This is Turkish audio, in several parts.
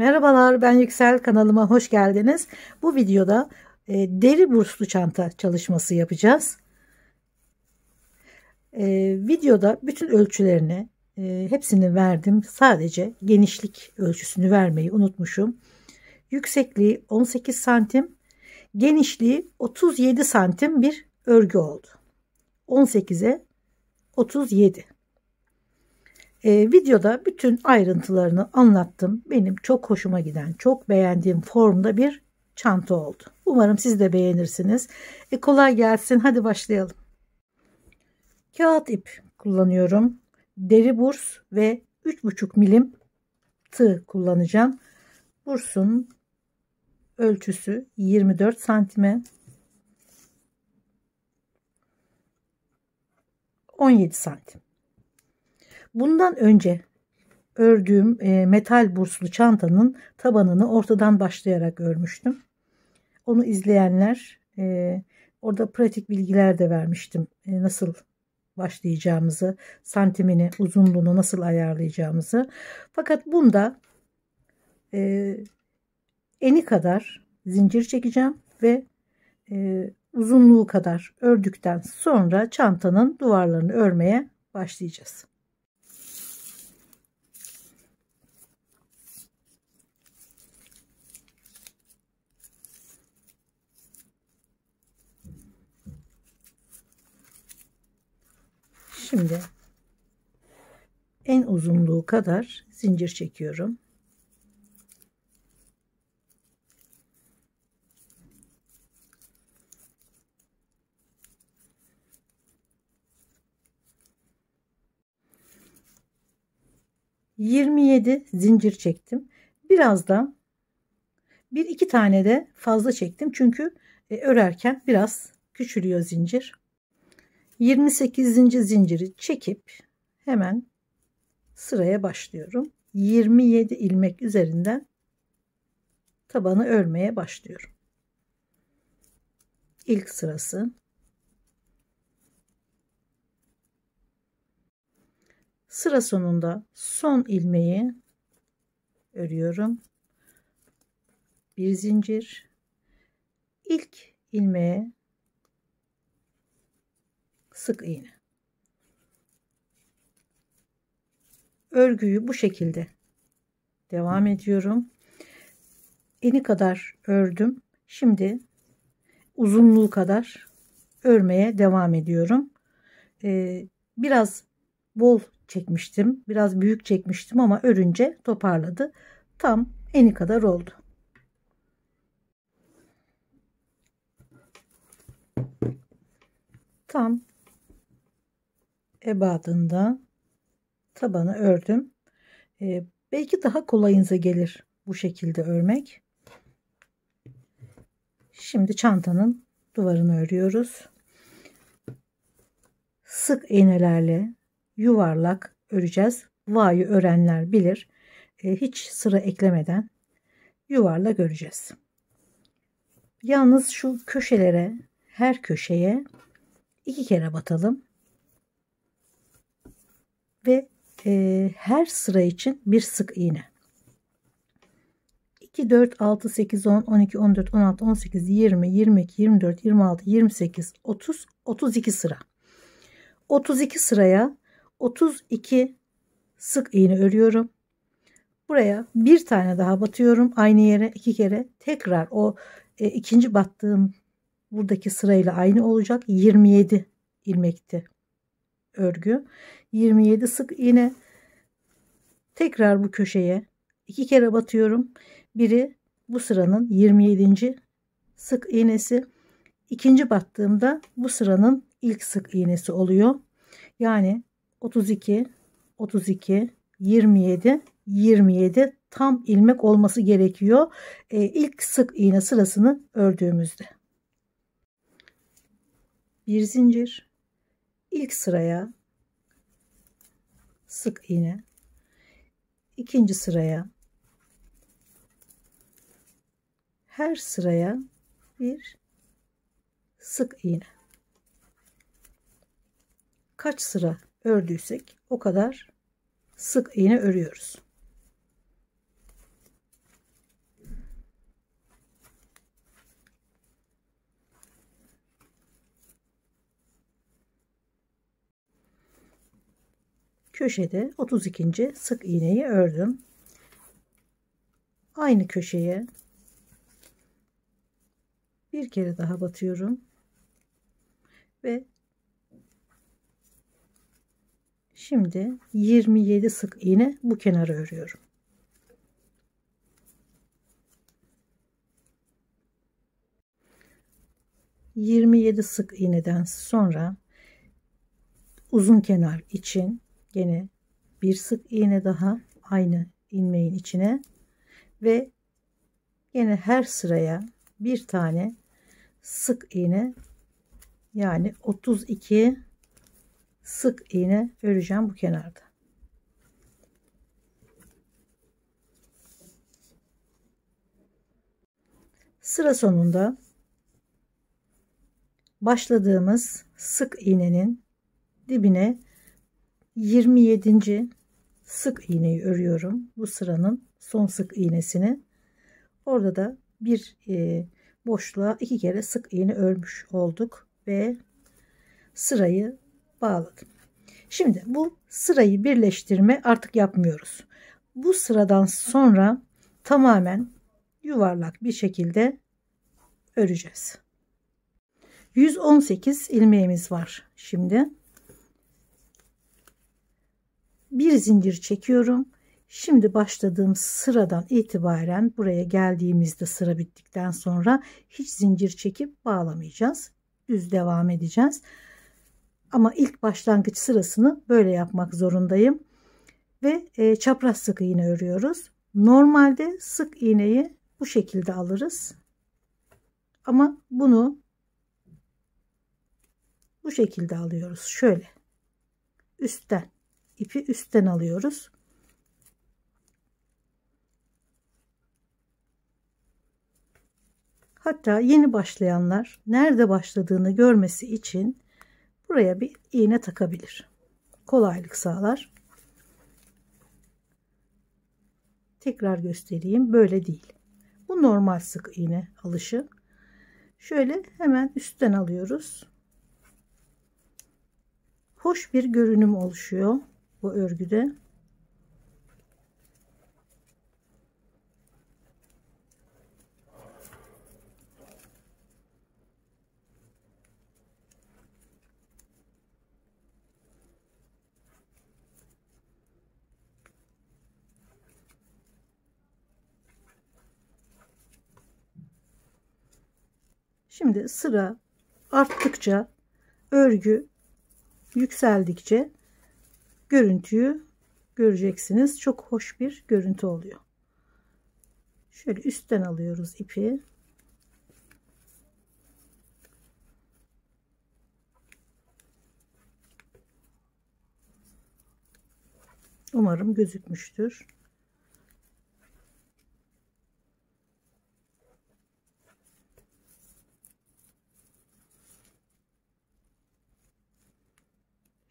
Merhabalar, ben Yüksel, kanalıma hoş geldiniz. Bu videoda deri burslu çanta çalışması yapacağız. Videoda bütün ölçülerini hepsini verdim. Sadece genişlik ölçüsünü vermeyi unutmuşum. Yüksekliği 18 santim, genişliği 37 santim bir örgü oldu. 18'e 37. Videoda bütün ayrıntılarını anlattım. Benim çok hoşuma giden, çok beğendiğim formda bir çanta oldu. Umarım siz de beğenirsiniz. Kolay gelsin. Hadi başlayalım. Kağıt ip kullanıyorum. Deri burs ve 3,5 milim tığ kullanacağım. Bursun ölçüsü 24 santime 17 santim. Bundan önce ördüğüm metal burslu çantanın tabanını ortadan başlayarak örmüştüm. Onu izleyenler orada pratik bilgiler de vermiştim. Nasıl başlayacağımızı, santimini, uzunluğunu nasıl ayarlayacağımızı. Fakat bunda eni kadar zincir çekeceğim ve uzunluğu kadar ördükten sonra çantanın duvarlarını örmeye başlayacağız. Şimdi en uzunluğu kadar zincir çekiyorum. ...27 zincir çektim. Biraz da bir iki tane de fazla çektim. Çünkü örerken biraz küçülüyor zincir. 28. zinciri çekip hemen sıraya başlıyorum. 27 ilmek üzerinden tabanı örmeye başlıyorum. İlk sırası. Sıra sonunda son ilmeği örüyorum. Bir zincir. İlk ilmeğe sık iğne. Örgüyü bu şekilde devam ediyorum. Eni kadar ördüm. Şimdi uzunluğu kadar örmeye devam ediyorum. Biraz bol çekmiştim. Biraz büyük çekmiştim ama örünce toparladı. Tam eni kadar oldu. Tam ebadında tabanı ördüm. Belki daha kolayınıza gelir bu şekilde örmek. Şimdi çantanın duvarını örüyoruz. Sık iğnelerle yuvarlak öreceğiz. Va'yı örenler bilir. Hiç sıra eklemeden yuvarlak öreceğiz. Yalnız şu köşelere, her köşeye 2 kere batalım. Ve her sıra için bir sık iğne. 2, 4, 6, 8, 10, 12, 14, 16, 18, 20, 22, 24, 26, 28, 30, 32 sıra. 32 sıraya 32 sık iğne örüyorum. Buraya bir tane daha batıyorum. Aynı yere 2 kere. Tekrar o ikinci battığım buradaki sırayla aynı olacak. 27 ilmekti örgü. 27 sık iğne. Tekrar bu köşeye 2 kere batıyorum. Biri bu sıranın 27. sık iğnesi. İkinci battığımda bu sıranın ilk sık iğnesi oluyor. Yani 32, 32, 27, 27 tam ilmek olması gerekiyor. İlk sık iğne sırasını ördüğümüzde. Bir zincir. İlk sıraya sık iğne. İkinci sıraya, her sıraya bir sık iğne. Kaç sıra ördüysek o kadar sık iğne örüyoruz. köşede 32. sık iğneyi ördüm. Aynı köşeye bir kere daha batıyorum ve şimdi 27 sık iğne bu kenara örüyorum. ...27 sık iğneden sonra uzun kenar için gene bir sık iğne daha aynı ilmeğin içine ve yine her sıraya bir tane sık iğne, yani 32 sık iğne öreceğim bu kenarda. Sıra sonunda başladığımız sık iğnenin dibine 27. sık iğneyi örüyorum. Bu sıranın son sık iğnesini. Orada da bir boşluğa 2 kere sık iğne örmüş olduk ve sırayı bağladım. Şimdi bu sırayı birleştirme artık yapmıyoruz. Bu sıradan sonra tamamen yuvarlak bir şekilde öreceğiz. 118 ilmeğimiz var. Şimdi bir zincir çekiyorum. Şimdi başladığım sıradan itibaren buraya geldiğimizde, sıra bittikten sonra hiç zincir çekip bağlamayacağız. Düz devam edeceğiz. Ama ilk başlangıç sırasını böyle yapmak zorundayım. Ve çapraz sık iğne örüyoruz. Normalde sık iğneyi bu şekilde alırız. Ama bunu bu şekilde alıyoruz. Şöyle üstten, ipi üstten alıyoruz. Hatta yeni başlayanlar nerede başladığını görmesi için buraya bir iğne takabilir. Kolaylık sağlar. Tekrar göstereyim. Böyle değil. Bu normal sık iğne alışı. Şöyle hemen üstten alıyoruz. Hoş bir görünüm oluşuyor bu örgüde. Şimdi sıra arttıkça, örgü yükseldikçe görüntüyü göreceksiniz. Çok hoş bir görüntü oluyor. Şöyle üstten alıyoruz ipi. Umarım gözükmüştür.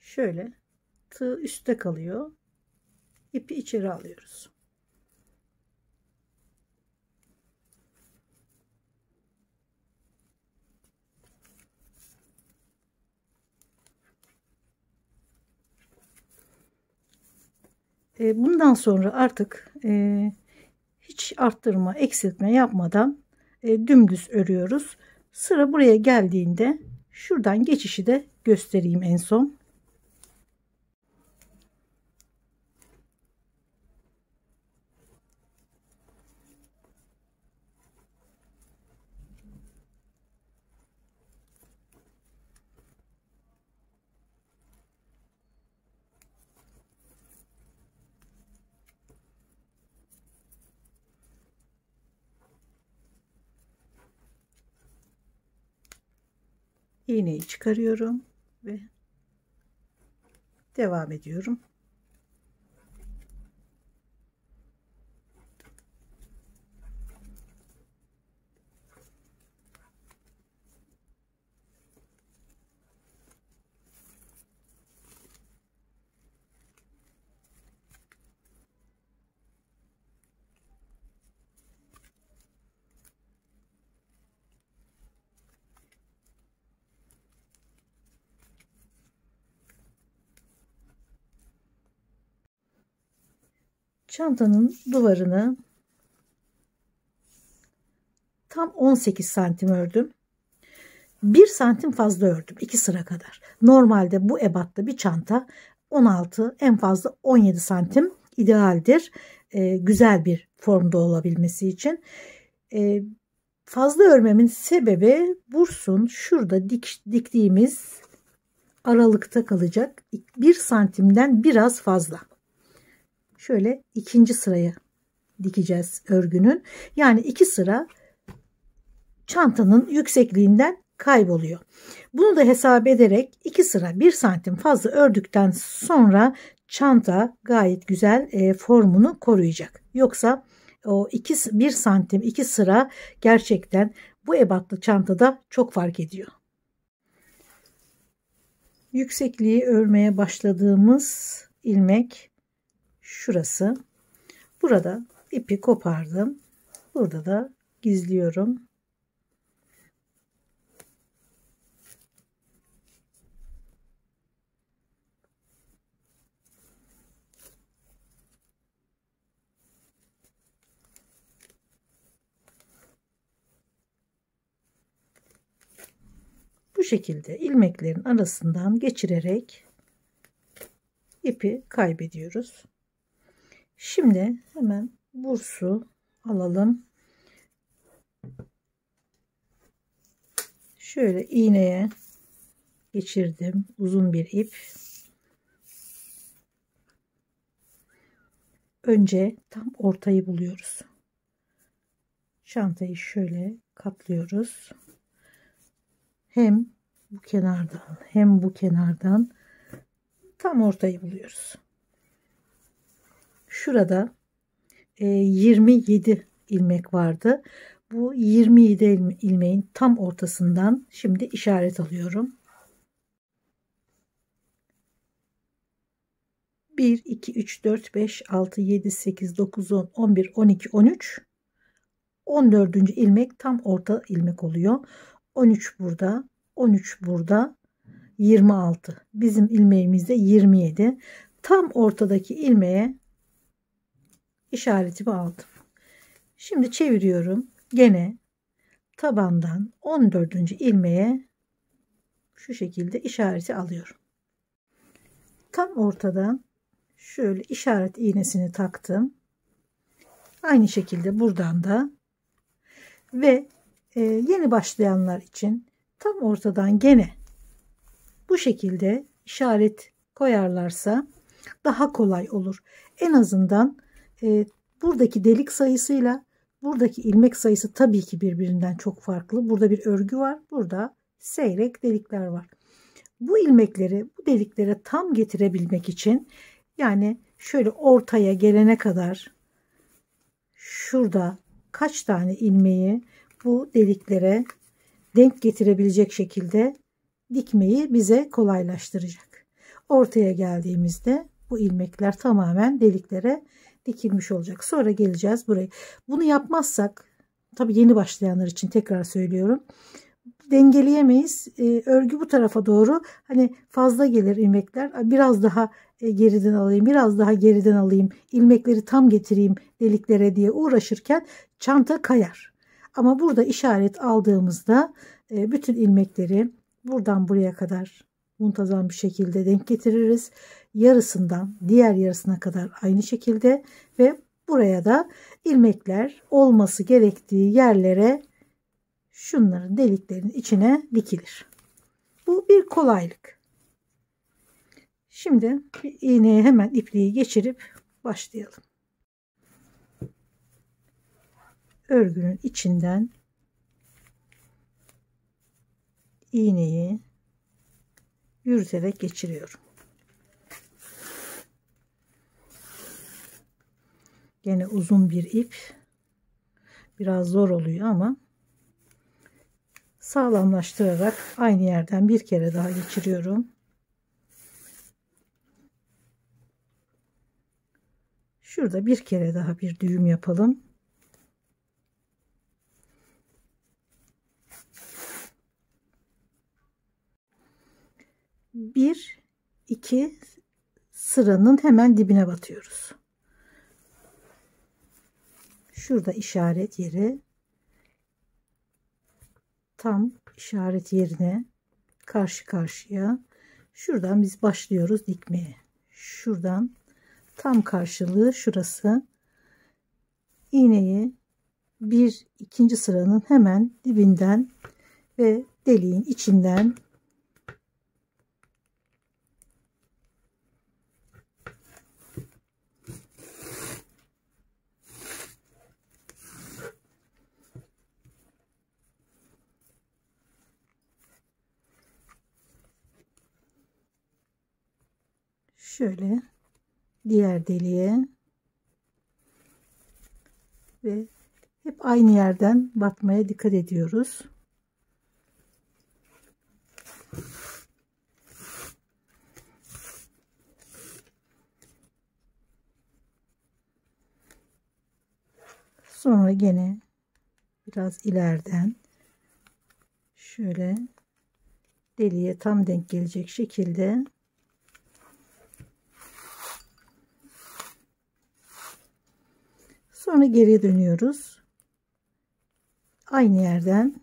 Şöyle tığ üstte kalıyor. İpi içeri alıyoruz. Bundan sonra artık hiç arttırma, eksiltme yapmadan dümdüz örüyoruz. Sıra buraya geldiğinde şuradan geçişi de göstereyim en son. İğneyi çıkarıyorum ve devam ediyorum. Çantanın duvarını tam 18 santim ördüm. 1 santim fazla ördüm 2 sıra kadar. Normalde bu ebatta bir çanta 16 en fazla 17 santim idealdir. Güzel bir formda olabilmesi için. Fazla örmemin sebebi bursun şurada diktiğimiz aralıkta kalacak 1 santimden biraz fazla. Şöyle ikinci sıraya dikeceğiz örgünün. Yani 2 sıra çantanın yüksekliğinden kayboluyor. Bunu da hesap ederek 2 sıra 1 santim fazla ördükten sonra çanta gayet güzel formunu koruyacak. Yoksa o 1 santim 2 sıra gerçekten bu ebatlı çantada çok fark ediyor. Yüksekliği örmeye başladığımız ilmek şurası. Burada ipi kopardım. Burada da gizliyorum. Bu şekilde ilmeklerin arasından geçirerek ipi kaybediyoruz. Şimdi hemen bursu alalım. Şöyle iğneye geçirdim uzun bir ip. Önce tam ortayı buluyoruz. Çantayı şöyle katlıyoruz. Hem bu kenardan hem bu kenardan tam ortayı buluyoruz. Şurada 27 ilmek vardı. Bu 27 ilmeğin tam ortasından şimdi işaret alıyorum. 1, 2, 3, 4, 5, 6, 7, 8, 9, 10, 11, 12, 13. 14. ilmek tam orta ilmek oluyor. 13 burada, 13 burada, 26. Bizim ilmeğimizde 27. Tam ortadaki ilmeğe işaretimi aldım. Şimdi çeviriyorum. Gene tabandan 14. ilmeğe şu şekilde işareti alıyorum. Tam ortadan şöyle işaret iğnesini taktım. Aynı şekilde buradan da ve yeni başlayanlar için tam ortadan gene bu şekilde işaret koyarlarsa daha kolay olur. En azından buradaki delik sayısıyla buradaki ilmek sayısı tabii ki birbirinden çok farklı. Burada bir örgü var. Burada seyrek delikler var. Bu ilmekleri bu deliklere tam getirebilmek için yani şöyle ortaya gelene kadar şurada kaç tane ilmeği bu deliklere denk getirebilecek şekilde dikmeyi bize kolaylaştıracak. Ortaya geldiğimizde bu ilmekler tamamen deliklere dikilmiş olacak. Sonra geleceğiz buraya. Bunu yapmazsak tabii yeni başlayanlar için tekrar söylüyorum. Dengeleyemeyiz. Örgü bu tarafa doğru hani fazla gelir ilmekler. Biraz daha geriden alayım, biraz daha geriden alayım. İlmekleri tam getireyim deliklere diye uğraşırken çanta kayar. Ama burada işaret aldığımızda bütün ilmekleri buradan buraya kadar muntazam bir şekilde denk getiririz. Yarısından diğer yarısına kadar aynı şekilde ve buraya da ilmekler olması gerektiği yerlere şunların deliklerin içine dikilir. Bu bir kolaylık. Şimdi bir iğneye hemen ipliği geçirip başlayalım. Örgünün içinden iğneyi yürüterek geçiriyorum. Gene uzun bir ip. Biraz zor oluyor ama sağlamlaştırarak aynı yerden bir kere daha geçiriyorum. Şurada bir kere daha bir düğüm yapalım. Bir, iki sıranın hemen dibine batıyoruz. şurada işaret yeri, tam işaret yerine karşı karşıya, şuradan biz başlıyoruz dikmeye. Şuradan tam karşılığı şurası. İğneyi bir ikinci sıranın hemen dibinden ve deliğin içinden şöyle diğer deliğe ve hep aynı yerden batmaya dikkat ediyoruz. Sonra gene biraz ileriden şöyle deliğe tam denk gelecek şekilde sonra geriye dönüyoruz. Aynı yerden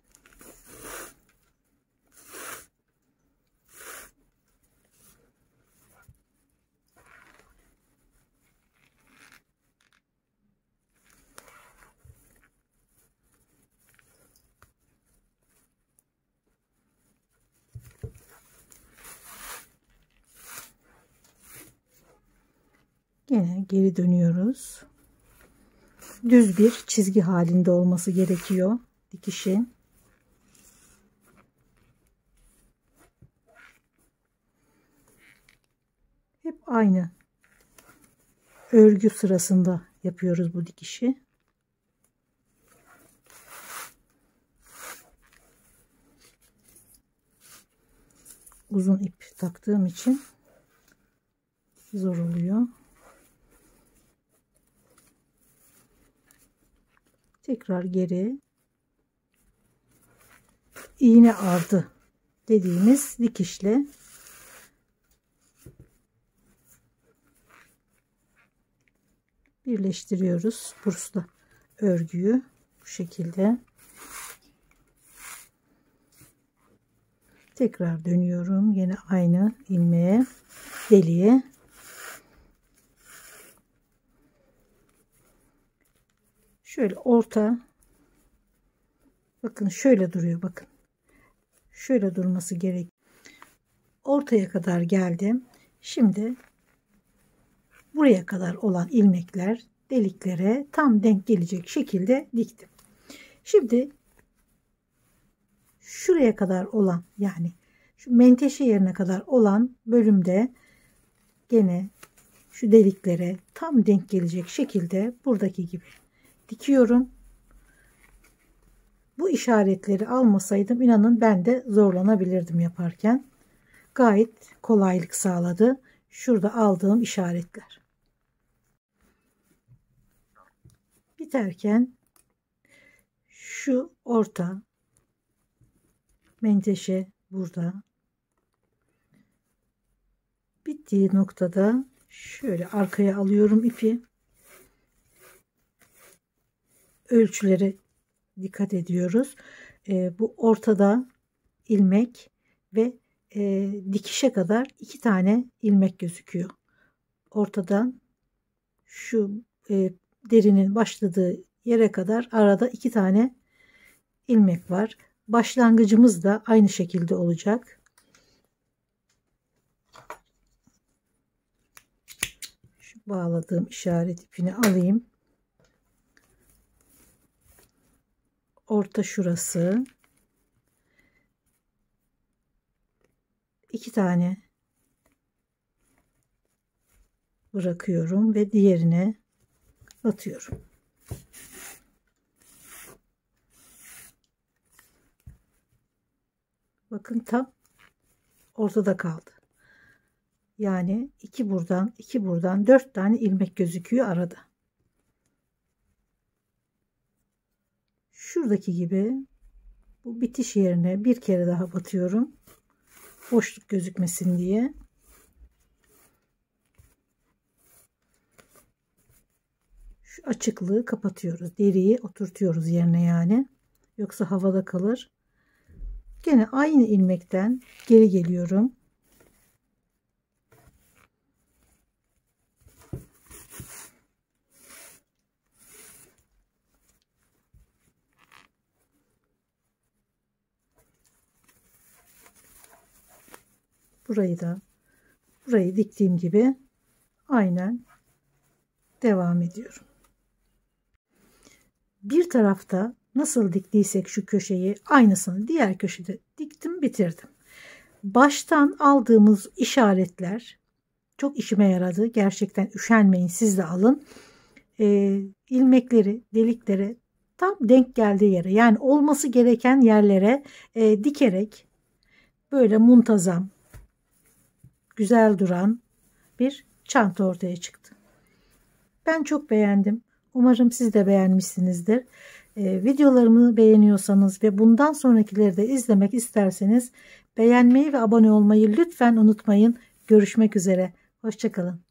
gene geri dönüyoruz. Düz bir çizgi halinde olması gerekiyor dikişin. Hep aynı örgü sırasında yapıyoruz bu dikişi. Uzun ip taktığım için zor oluyor. Tekrar geri iğne ardı dediğimiz dikişle birleştiriyoruz pursla örgüyü bu şekilde. Tekrar dönüyorum yine aynı ilmeğe, deliğe. Şöyle orta, bakın şöyle duruyor, bakın şöyle durması gerek. Ortaya kadar geldim. Şimdi buraya kadar olan ilmekler deliklere tam denk gelecek şekilde diktim. Şimdi şuraya kadar olan, yani şu menteşe yerine kadar olan bölümde gene şu deliklere tam denk gelecek şekilde buradaki gibi dikiyorum. Bu işaretleri almasaydım inanın ben de zorlanabilirdim yaparken. Gayet kolaylık sağladı şurada aldığım işaretler. Biterken şu orta menteşe burada. Bittiği noktada şöyle arkaya alıyorum ipi. Ölçüleri dikkat ediyoruz. Bu ortada ilmek ve dikişe kadar 2 tane ilmek gözüküyor. Ortadan şu derinin başladığı yere kadar arada 2 tane ilmek var. Başlangıcımız da aynı şekilde olacak. Şu bağladığım işaret ipini alayım. Orta şurası. 2 tane bırakıyorum ve diğerine batıyorum. Bakın tam ortada kaldı. Yani 2 buradan 2 buradan 4 tane ilmek gözüküyor arada. Şuradaki gibi bu bitiş yerine bir kere daha batıyorum. Boşluk gözükmesin diye. Şu açıklığı kapatıyoruz. Deriyi oturtuyoruz yerine yani. Yoksa havada kalır. Gene aynı ilmekten geri geliyorum. Burayı diktiğim gibi aynen devam ediyorum. Bir tarafta nasıl diktiysek şu köşeyi aynısını diğer köşede diktim, bitirdim. Baştan aldığımız işaretler çok işime yaradı. Gerçekten üşenmeyin, siz de alın. İlmekleri deliklere tam denk geldiği yere, yani olması gereken yerlere dikerek böyle muntazam, güzel duran bir çanta ortaya çıktı. Ben çok beğendim. Umarım siz de beğenmişsinizdir. Videolarımı beğeniyorsanız ve bundan sonrakileri de izlemek isterseniz beğenmeyi ve abone olmayı lütfen unutmayın. Görüşmek üzere. Hoşça kalın.